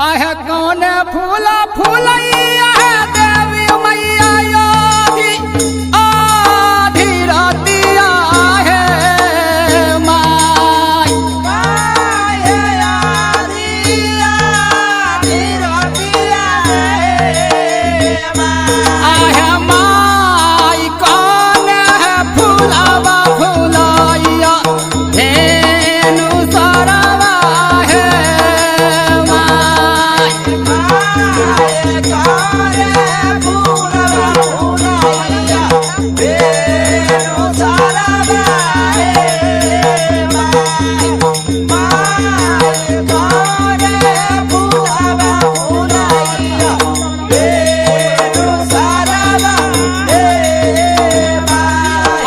आहे कौन फूला फूलैया देवी मैया योगी आधी रातिया है माय आहे माय कौन है फूलावा फूलैया धेनु सरवा है माय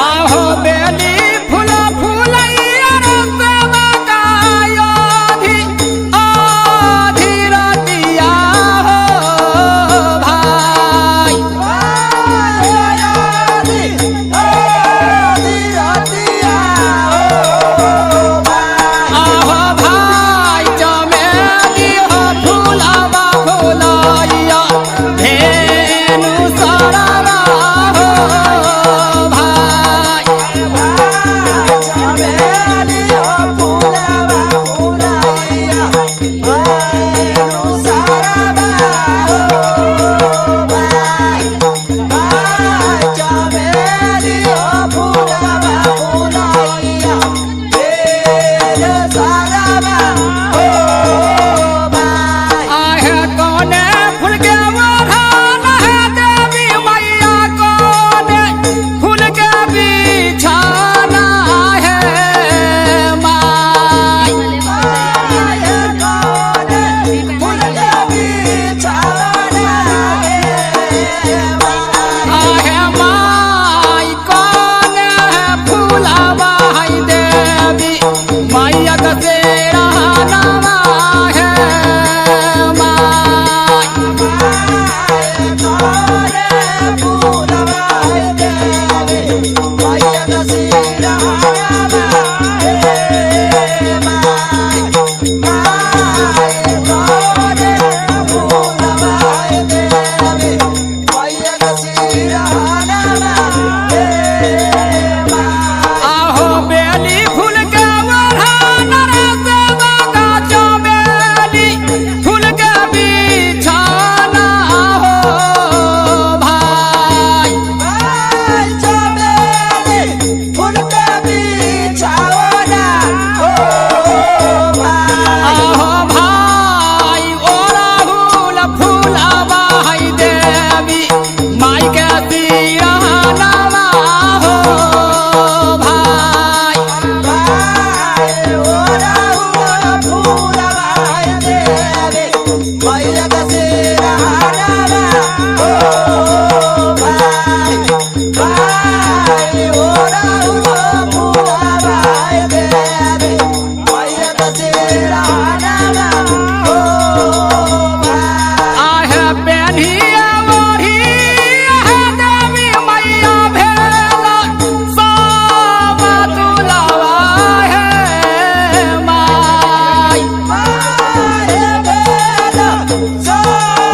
आहो बेली फूला फूलैया रसवा गायोधी आधी रातिया हो भाई आहो भाई चमेली हो फूलावा फूलैया धेनु सरवा हो भाई आहे कौने फूल के वरदान है देवी मैया कौने फूल के बिछाना है माय आहे माय कौने फूलावा है देवी मैया का तेरा नामा है माय आहो बेली फूल के वरदान रसवा का चमेली फूल के बिछाना हो भाई आहो भाई ओराहुल फूलावा है देवी माई के सिरहानावा हो भाई आहे बेनिया मोरिया है देवी मैया भेला सावा तुलावा है माय Bye.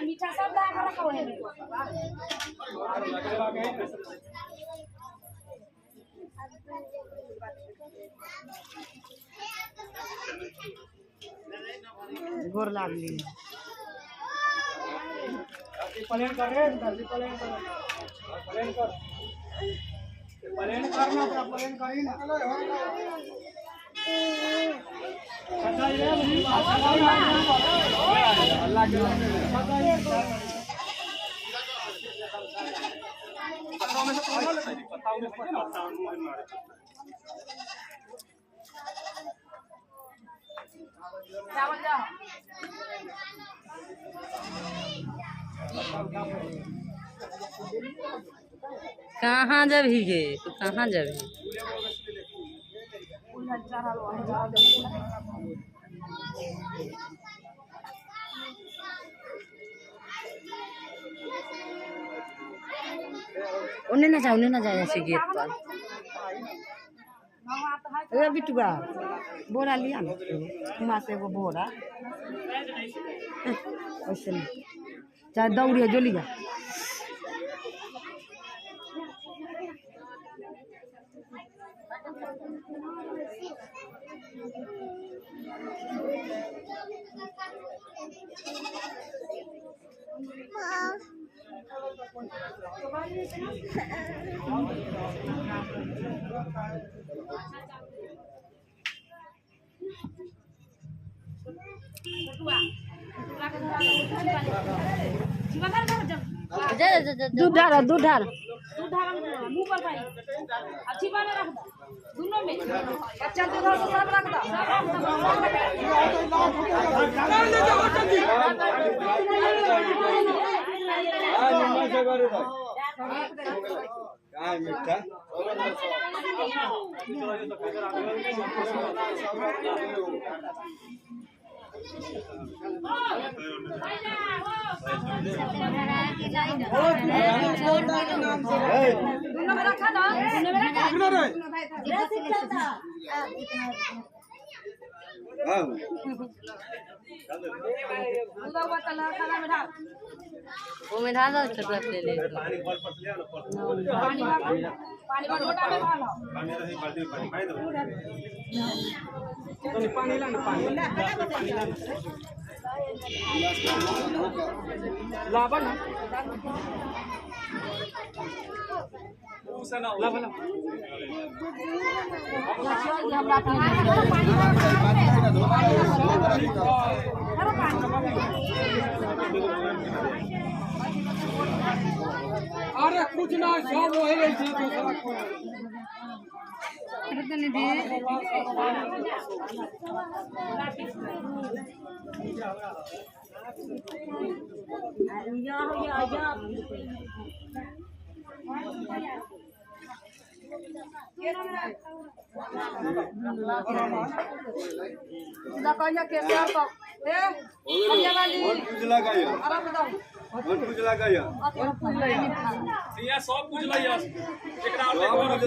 मीठा सब ला कर रखो है गोर लागली प्लेन कर रे दादी प्लेन कर प्लेन कर प्लेन करना तो प्लेन कर ही ना सच्चाई रे अल्लाह के पत्ताओं में से कौन लेता है पत्ताओं में से ना चावल जाओ कहाँ जब ही गे तू कहाँ जब ही उन्हें ना जाए ऐसे गेट पर अरे बिटुआ बोरा लिया ना वहाँ से वो बोरा वैसे नहीं चाहे दौड़िए जो लिया दूध डाल मुंह पर भाई अच्छी बात रख दो दोनों में बच्चा दूध सब रख दोनों में रखा ना वो में डाल दो छोटा ले ले पानी लोटा में डालो पानी लाना पानी लाबा ना लाबा ना अरे कुछ ना सब वही रहती है सब कुछ लाइया एकरा और